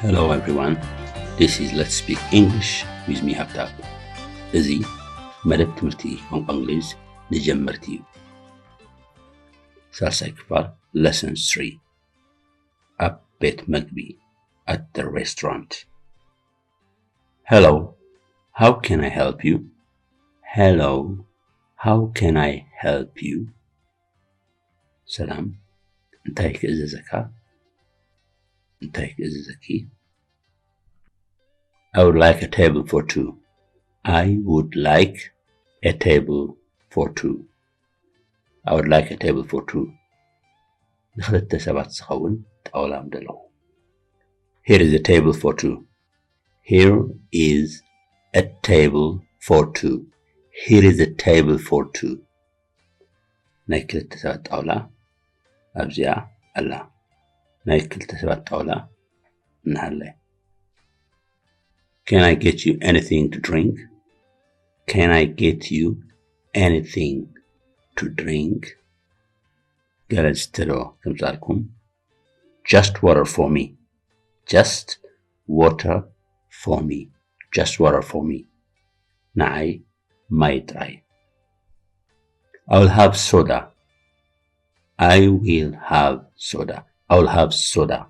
Hello everyone, this is Let's Speak English with me Habtab. እዚ መደብ ትምህርቲ ቋንቋ እንግሊዝ ንጀመርቲ እዩ። ሳልሳይ ክፋል lesson 3 ኣብ ቤት መግቢ at the restaurant. Hello, how can I help you? Hello, how can I help you? ሰላም እንታይ ክእዘዘካ? እንታይ ክእዘዘኪ? I would like a table for two. I would like a table for two. I would like a table for two. ንኽልተ ሰባት ዝኸውን ጣውላ ምደለኹ. Here is a table for two. Here is a table for two. Here is a table for two. ናይ ክልተ ሰባት ጣውላ ኣብዚኣ ኣላ. ናይ ክልተ ሰባት ጣውላ እናሃለየ. Can I get you anything to drink? Can I get you anything to drink? ገለጽትሎ ከምዛልኩም. Just water for me. Just water for me. Just water for me. ንዓይ ማይ ጥራይ. I will have soda. I will have soda. I will have soda.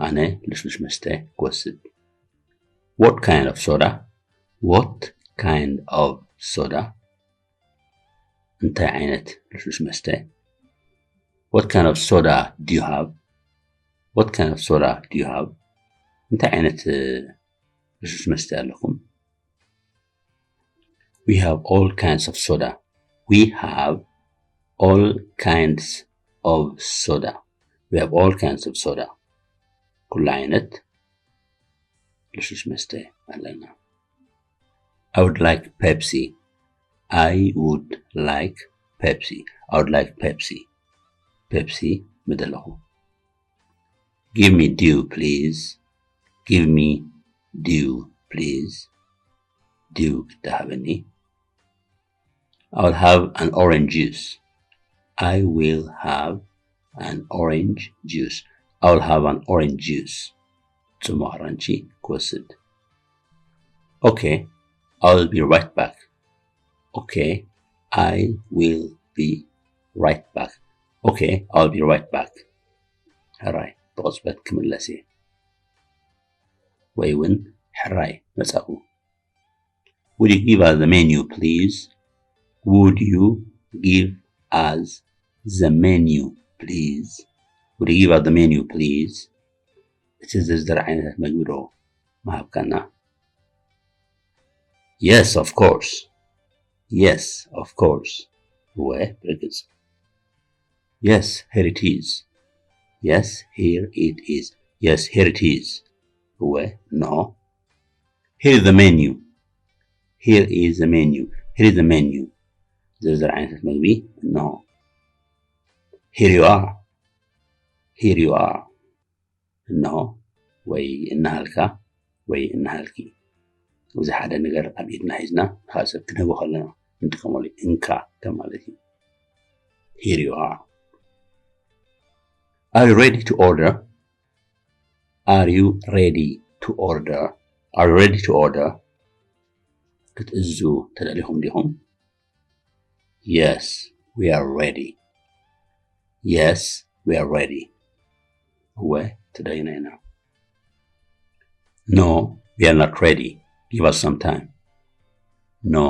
ኣነ ልስሉስ መስተ ክወስድ. What kind of soda? What kind of soda? እንታይ ዓይነት ልስሉስ መስተ? What kind of soda do you have? What kind of soda do you have? እንታይ ዓይነት ልስሉስ መስተ ኣለኩም? We have all kinds of soda. We have all kinds of soda. We have all kinds of soda. ኩሉ ዓይነት ልስሉስ መስተ ኣለና. I would like Pepsi. I would like Pepsi. I would like Pepsi. Pepsi ምደለኹ. Give me dew, please. Give me dew, please. Dew ክተሃበኒ. I will have an orange juice. I will have an orange juice. I will have an orange juice. ጽማቕ ኣራንሺ ክወስድ. Okay, I will be right back. Okay, I will be right back. Okay, I'll be right back. ሕራይ ብቕፅበት ክምለስ እየ. ወይ እውን ሕራይ መጻኹ. Would you give us the menu, please? Would you give us the menu, please? Would you give us the menu, please? እቲ ዝርዝር ዓይነታት ምግቢ ዶ ምሃብካና? Yes, of course. Yes, of course. ወይ ብርግጽ. Yes, here it is. Yes, here it is. Yes, here it is. ወይ no. Here is the menu. Here is the menu. Here is the menu. ዝርዝር ዓይነታት ምግቢ no. Here you are. Here you are. No. ወይ እናሃልካ ወይ እናሃልኪ. እዚ ሓደ ነገር ኣብ ኢድና ሒዝና ካብ ሰብ ክንህቦ ከለና እንጥቀመሉ እንካ ከማለት እዩ. Here you are. Are you ready to order? Are you ready to order? Are you ready to order? ክትእዙ ተዳሊኹም ዲኹም? Yes, we are ready. Yes, we are ready. ወይ ተዳይና ኢና. No, we are not ready. Give us some time. No,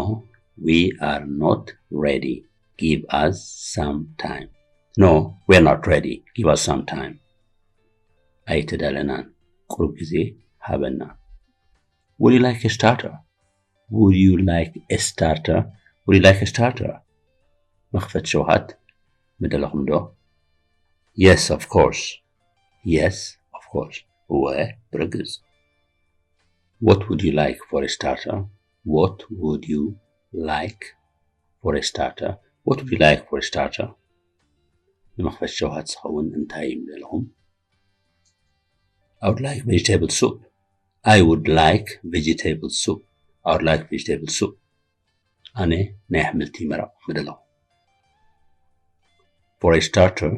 we are not ready. Give us some time. No, we are not ready. Give us some time. ኣይተዳለናን. ቁሩብ ጊዜ ሃበና. Would you like a starter? Would you like a starter? Would you like a starter? መኽፈት ሸውሃት ምደለኹም ዶ? Yes, of course. Yes, of course. ወይ ብርግጽ. What would you like for a starter? What would you like for a starter? What would you like for a starter? ንምኽፈት ሸውሃት ዝኸውን እንታይ ምደለኹም? I would like vegetable soup. I would like vegetable soup. I would like vegetable soup. ኣነ ናይ ኣሕምልቲ መረቕ ምደለኹ. For a starter,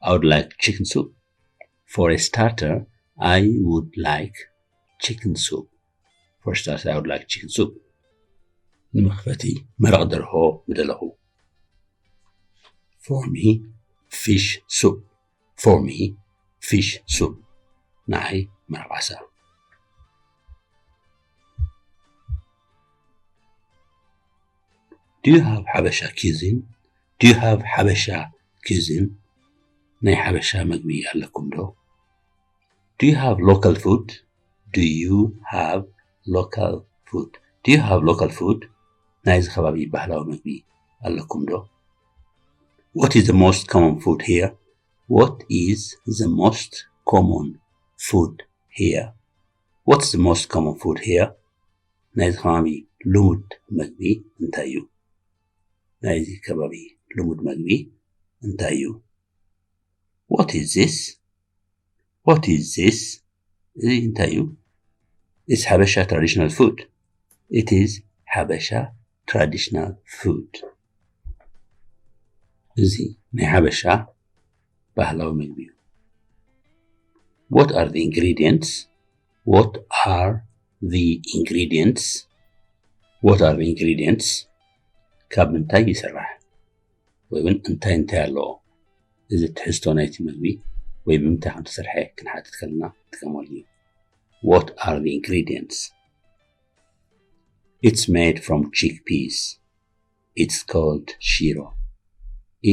I would like chicken soup. For a starter, I would like chicken soup. For starters, I would like chicken soup. نمخفتي مرق درهو بدله. For me, fish soup. For me, fish soup. نعي مرق عسل. Do you have Habesha cuisine? Do you have Habesha cuisine? ناي حبشة مقبي لكم دو. Do you have local food? Do you have local food? Do you have local food? ناي زخبابي بحلاو مقبي لكم دو. What is the most common food here? What is the most common food here? What's the most common food here? ناي زخبابي لمود مقبي انتايو. ناي زخبابي لمود مقبي انتايو. What is this? What is this? It's Habesha traditional food. It is Habesha traditional food. زي Habesha bahalaw migbiyo. What are the ingredients? What are the ingredients? What are the ingredients? ካብ ምንታይ ይስራሕ ወይ እንታይ እንታይ ኣለዎ እዚ ትሕዝቶ ናይቲ ምግቢ ወይ ብምንታይ ከም ተሰርሐ ክንሓትት ከለና ንጥቀመሉ እዩ What are the ingredients? It's made from chickpeas. It's called shiro.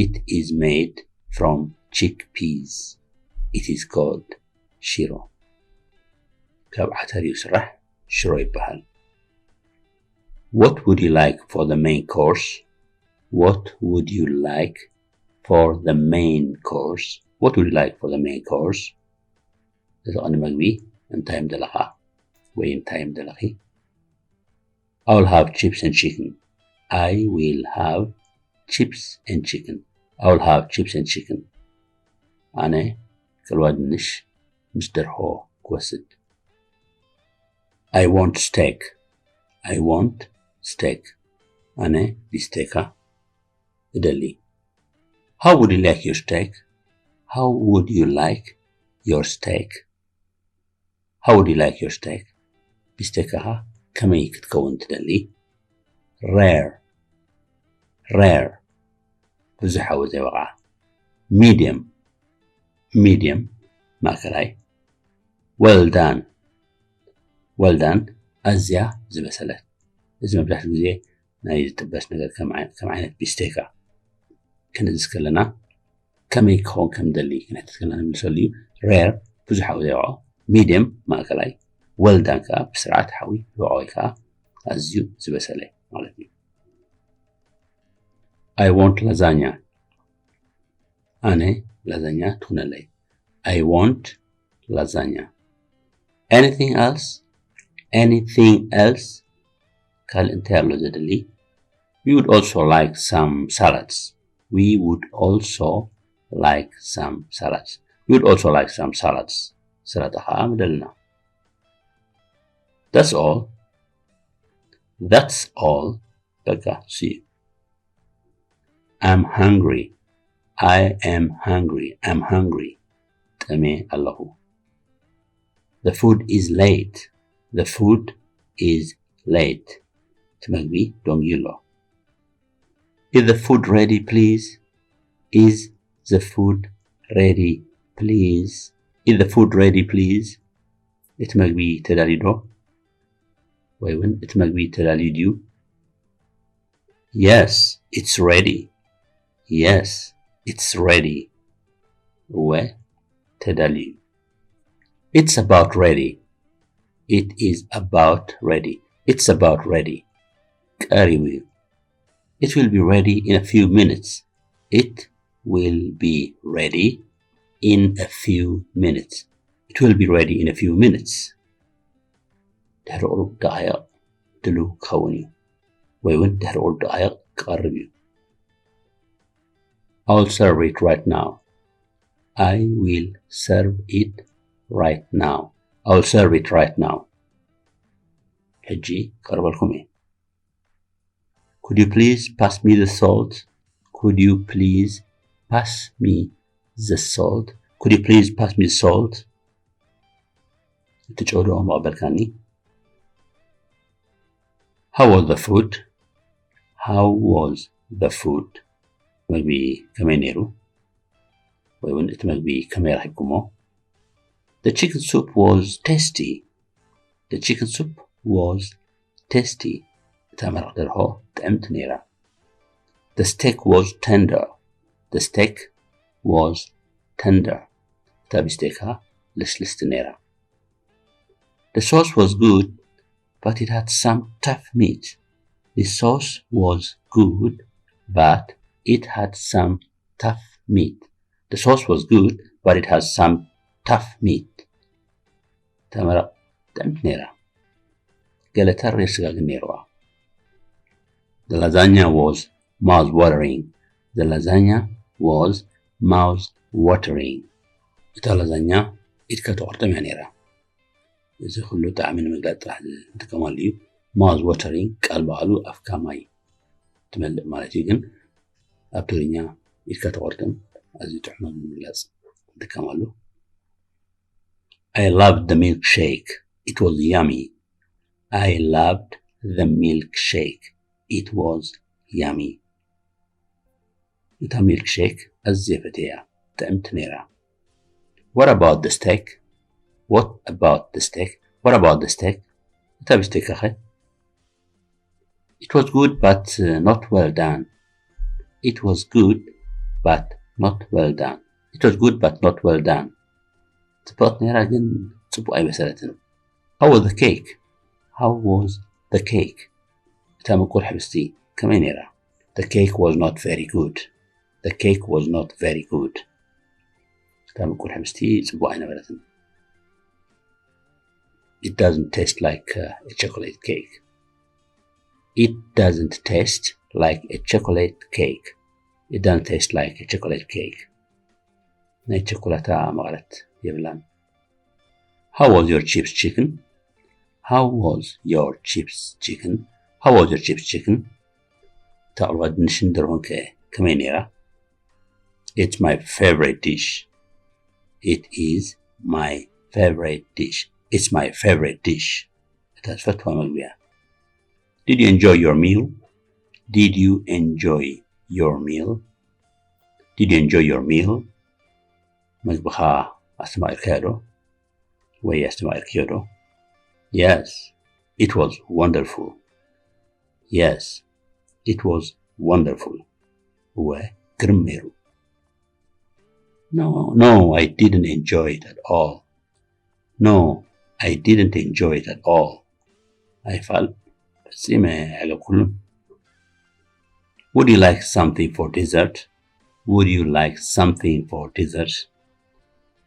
It is made from chickpeas. It is called shiro. ካብ ዓተር ይስራሕ ሽሮ ይበሃል What would you like for the main course? What would you like for the main course? What would you like for the main course? إذا أنا مقبي أنت يمدلها وأنت يمدلخي I'll have chips and chicken. I will have chips and chicken. I'll have chips and chicken. أنا كالواد نش مستر هو كوسد I want steak. I want steak. أنا بستيكا إدلي How would you like your steak? How would you like your steak? How would you like your steak? بستيكها كما يكتكون تدلي Rare. Rare. بزحة وزي وقع Medium. Medium ماكلاي Well done. Well done أزيا زبسلت إذا ما بلحت جزيه نايز تبس نقدر كم عينت بستيكا كنا نتكلمنا كم يكون كم دلي كنا نتكلمنا بنسوليو rare بزح حوي وعو medium ما كلاي well done كا بسرعة حوي وعوي كا أزيو زبسلة مالتي I want lasagna أنا lasagna تكون لي I want lasagna Anything else? Anything else? قال انت يالو زدلي We would also like some salads. We would also like some salads. We would also like some salads. سلطة مدلنا. That's all. That's all. بقى see. I'm hungry. I am hungry. I'm hungry. تمي الله. The food is late. The food is late. تمقبي don't yellow. Is the food ready, please? Is the food ready, please? Is the food ready, please? تمقبي تداليدو. وين تمقبي تداليديو. Yes, it's ready. Yes, it's ready. و تداليو. It's about ready. It is about ready. It's about ready. قريب. It will be ready in a few minutes. It will be ready in a few minutes. It will be ready in a few minutes. دهر دقائق دلو كوني. وين دهر دقائق قربي. I'll serve it right now. I will serve it right now. I'll serve it right now. هجي قربلكم إيه. Could you please pass me the salt? Could you please pass me the salt? Could you please pass me the salt? تجودو مقبلكاني. How was the food? How was the food? مقبي كمينيرو ويون مقبي كمير حكمو. The chicken soup was tasty. The chicken soup was tasty. تامر قدرها تأمت نيرا. The steak was tender. The steak was tender. تابي ستيكها لسلست نيرا. The sauce was good, but it had some tough meat. The sauce was good, but it had some tough meat. The sauce was good, but it has some tough meat. تامر تأمت نيرا. قالت الرئيسة نيروا. The lasagna was mouth-watering. The lasagna was mouth-watering. إتا لازانيا إتكا تقرطم نيرا. إذا كله تعمل مقلات راح تكمل لي mouth-watering قال بقالو أفكا ماي تملق مالتي جن أبتغينيا إتكا تقرطم أزي تحمل مقلات تكملو. I loved the milkshake. It was yummy. I loved the milkshake. It was yummy. إتا milkshake الزيفتية تأمت نيرا. What about the steak? What about the steak? What about the steak? إتا بستيك أخي. It was good but not well done. It was good but not well done. It was good but not well done. تبقى نيرا جن تبقى أي مسألة. How was the cake? How was the cake? إتا مقول حبستي كمان نيرا. The cake was not very good. The cake was not very good. إتا مقول حبستي تبقى أي مسألة. It doesn't taste like a chocolate cake. It doesn't taste like a chocolate cake. It doesn't taste like a chocolate cake. ناي شوكولاتة مغلت يبلان. How was your chips chicken? How was your chips chicken? How was your chips chicken? تعرض نشندرون كمان يرى. It's my favorite dish. It is my favorite dish. It's my favorite dish. فتوى مقبية. Did you enjoy your meal? Did you enjoy your meal? Did you enjoy your meal? مقبخا أسماء الكادو وهي أسماء الكيودو. Yes, it was wonderful. Yes, it was wonderful. وكرميرو. No, I didn't enjoy it at all. No, I didn't enjoy it at all. I felt سيما على كله. Would you like something for dessert? Would you like something for dessert?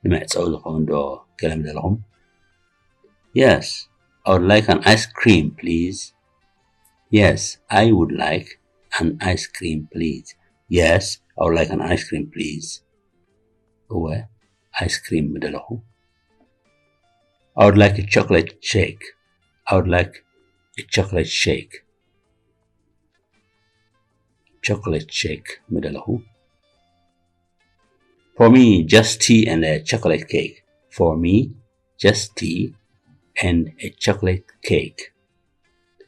لما يتسألوا قوندو كلام لهم. Yes, I would like an ice cream, please. Yes, I would like an ice cream, please. Yes, I would like an ice cream, please. هو ice cream بدله. I would like a chocolate shake. I would like a chocolate shake. Chocolate shake بدله. For me, just tea and a chocolate cake. For me, just tea and a chocolate cake.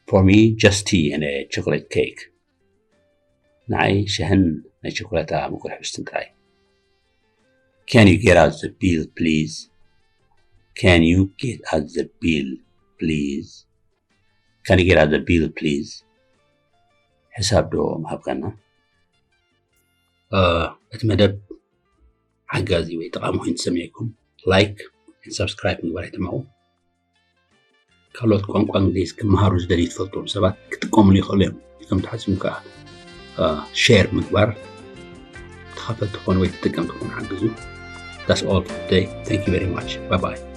For me, just tea and a chocolate cake. نعي شهن نعي شوكولاتة مكل حبستن تراي. Can you get us the bill, please? Can you get us the bill, please? Can you get us the bill, please? حساب دو مهبقنا. اتمدب حقازي ويتقامو نسميكم لايك سبسكرايب مقبار يتمعو. كالوت قوانقو انجليز كمهارو زدري تفضلوا بسبات كتقوم لي خليهم كم تحسن كا شير مقبار تخافت تكون ويتقام تكون حقزو. That's all for today. Thank you very much. Bye bye.